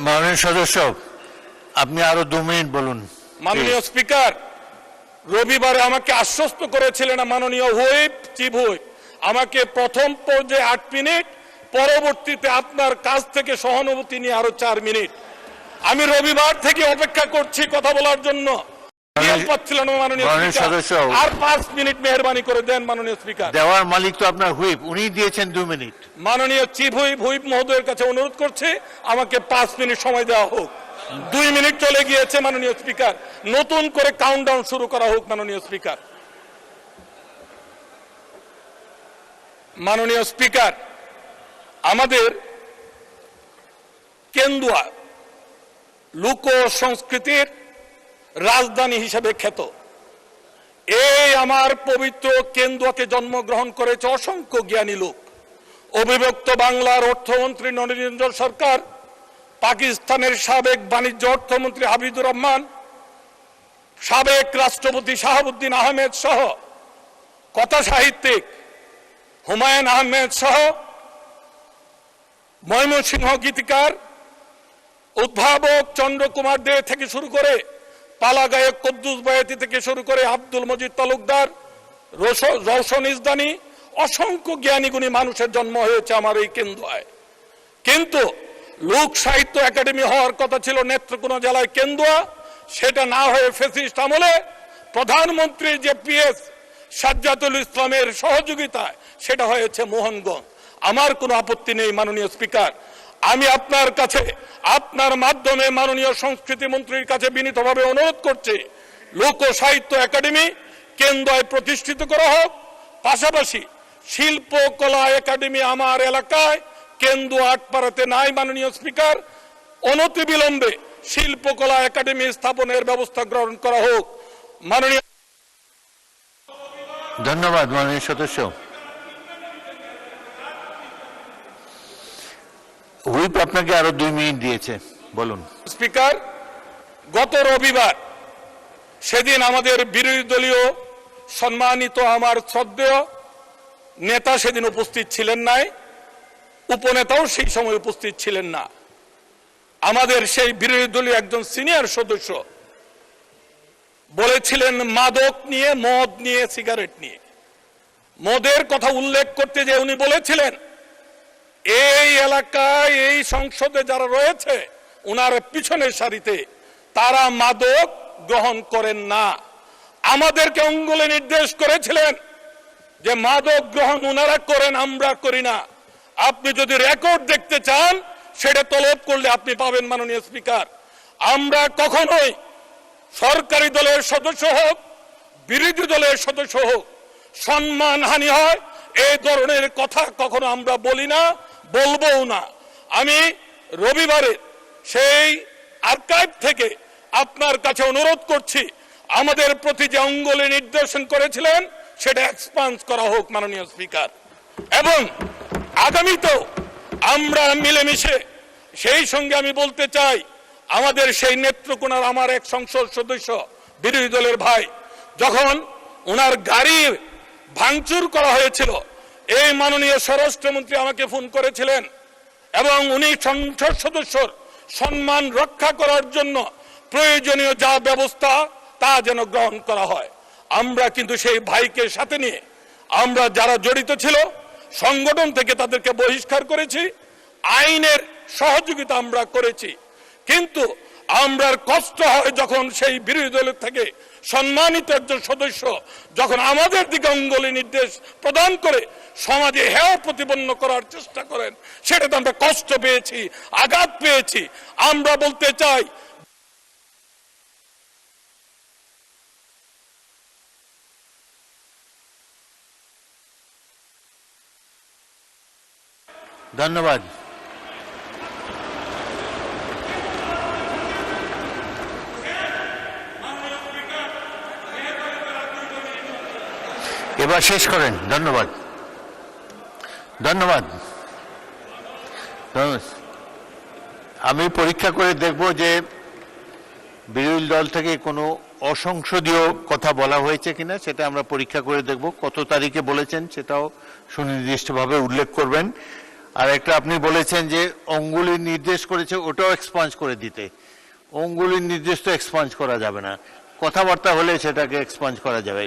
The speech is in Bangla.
মাননীয় সদস্য, আপনি আরো 2 মিনিট বলুন। মাননীয় স্পিকার, রবিবারে আমাকে আশ্বস্ত করেছিলেন মাননীয় হুইপ, চিফ হুইপ, আমাকে প্রথম পর্যায়ে 8 মিনিট, পরবর্তীতে আপনার কাছ থেকে সহানুভূতি নিয়ে আরো 4 মিনিট। আমি রবিবার থেকে অপেক্ষা করছি কথা বলার জন্য, আর 5 মিনিট মেহরবানি করে দেন মাননীয় স্পিকার। দেওয়ার মালিক তো আপনার হুইপ, উনি দিয়েছেন 2 মিনিট। মাননীয় চিফ হুইপ, হুইপ মহোদয়ের কাছে অনুরোধ করছে আমাকে 5 মিনিট সময় দেওয়া হোক। 2 মিনিট চলে গিয়েছে মাননীয় স্পিকার, নতুন করে কাউন্টডাউন শুরু করা হোক মাননীয় স্পিকার। মাননীয় স্পিকার, আমাদের কেন্দুয়া লোক সংস্কৃতির রাজধানী হিসেবে খ্যাত। এই আমার পবিত্র কেন্দুয়াকে জন্মগ্রহণ করেছে অসংখ্য জ্ঞানী লোক। অবিভক্ত বাংলার অর্থমন্ত্রী নরেন্দ্র সরকার, পাকিস্তানের সাবেক বাণিজ্য অর্থমন্ত্রী হাবিবুর রহমান, সাবেক রাষ্ট্রপতি শাহাবুদ্দিন আহমেদ সহ কথা সাহিত্যিক হুমায়ুন আহমেদ সহ ময়মনসিংহ গীতিকার উদ্ভাবক চন্দ্রকুমার দে থেকে শুরু করে পালা গায়ক কুদ্দুস বয়াতি থেকে শুরু করে আব্দুল মজিদ তালুকদার, রওশন ইসদানি, অসংখ্য জ্ঞানী গুণী মানুষের জন্ম হয়েছে আমার এই কেন্দুয়ায়। কিন্তু লোক সাহিত্য একাডেমি হওয়ার কথা ছিল নেত্রকোনা জেলায় কেন্দুয়া, সেটা না হয়ে ফ্যাসিস্ট আমলে প্রধানমন্ত্রী যে পিএস সাজ্জাদুল ইসলামের সহযোগিতায় সেটা হয়েছে মোহনগঞ্জ। আমার কোনো আপত্তি নেই মাননীয় স্পিকার। আমি আপনার কাছে, আপনার মাধ্যমে মাননীয় সংস্কৃতি মন্ত্রীর কাছে বিনীতভাবে অনুরোধ করছি, লোক সাহিত্য একাডেমি কেন্দ্রায় প্রতিষ্ঠিত করা হোক। পাশাপাশি শিল্পকলা একাডেমি আমার এলাকায় কেন্দুয়া আটপাড়াতে নাই মাননীয় স্পিকার, অনতিবিলম্বে শিল্পকলা একাডেমি স্থাপনের ব্যবস্থা গ্রহণ করা হোক মাননীয়। ধন্যবাদ মাননীয় সদস্য। হুইপ আপনাকে আরো 2 মিনিট দিয়েছে, বলুন। স্পিকার, গত রবিবার সেদিন আমাদের বিরোধী দলীয় সম্মানিত আমার শ্রদ্ধেয় নেতা সেদিন উপস্থিত ছিলেন নাই, উপনেতাও সেই সময় উপস্থিত ছিলেন না। আমাদের সেই বিরোধী দলীয় একজন সিনিয়র সদস্য বলেছিলেন মাদক নিয়ে, মদ নিয়ে, সিগারেট নিয়ে। মদের কথা উল্লেখ করতে যে উনি বলেছিলেন এই এলাকায় এই সংসদে যারা রয়েছে উনার পিছনের সারিতে তারা মাদক গ্রহণ করেন না। আমাদেরকে অঙ্গুলে নির্দেশ করেছিলেন যে মাদক গ্রহণ উনারা করেন, আমরা করি না। আপনি যদি রেকর্ড দেখতে চান সেটা তলব করলে আপনি পাবেন মাননীয় স্পিকার। আমরা কখনোই সরকারি দলের সদস্য হোক, বিরোধী দলের সদস্য হোক, সম্মানহানি হয় এই ধরনের কথা কখনো আমরা বলি না, বলবও না। আমি রবিবারে সেই আর্কাইভ থেকে আপনার কাছে অনুরোধ করছি, আমাদের প্রতি যে অঙ্গুলি নির্দেশন করেছিলেন সেটা এক্সপান্স করা হোক মাননীয় স্পিকার। এবং আগামীতেও আমরা মিলেমিশে, সেই সঙ্গে আমি বলতে চাই আমাদের সেই নেত্রকোনার আমার এক সংসদ সদস্য বিরোধী দলের ভাই, যখন ওনার গাড়ি ভাঙচুর করা হয়েছিল এই মাননীয় স্বরাষ্ট্রমন্ত্রী আমাকে ফোন করেছিলেন এবং উনি সংসদ সদস্যর সম্মান রক্ষা করার জন্য প্রয়োজনীয় যা ব্যবস্থা তা যেন গ্রহণ করা হয়। আমরা কিন্তু সেই ভাইকে সাথে নিয়ে আমরা যারা জড়িত ছিল সংগঠন থেকে তাদেরকে বহিষ্কার করেছি, আইনের সহযোগিতা আমরা করেছি। কিন্তু আমরার কষ্ট হয় যখন সেই বিরোধী দল থেকে সম্মানিত একজন সদস্য যখন আমাদের দিকে অঙ্গুলি নির্দেশ প্রদান করে সমাজে হেয় প্রতিপন্ন করার চেষ্টা করেন, সেটাতে আমরা কষ্ট পেয়েছি, আঘাত পেয়েছি। আমরা বলতে চাই ধন্যবাদ। এবার শেষ করেন। ধন্যবাদ, ধন্যবাদ। আমি পরীক্ষা করে দেখব যে বিরোধী দল থেকে কোনো অসংসদীয় কথা বলা হয়েছে কিনা, সেটা আমরা পরীক্ষা করে দেখব। কত তারিখে বলেছেন সেটাও সুনির্দিষ্টভাবে উল্লেখ করবেন। আর একটা আপনি বলেছেন যে অঙ্গুলির নির্দেশ করেছে, ওটাও এক্সপাঞ্জ করে দিতে। অঙ্গুলির নির্দেশ তো এক্সপাঞ্জ করা যাবে না, কথাবার্তা হলে সেটাকে এক্সপাঞ্জ করা যাবে।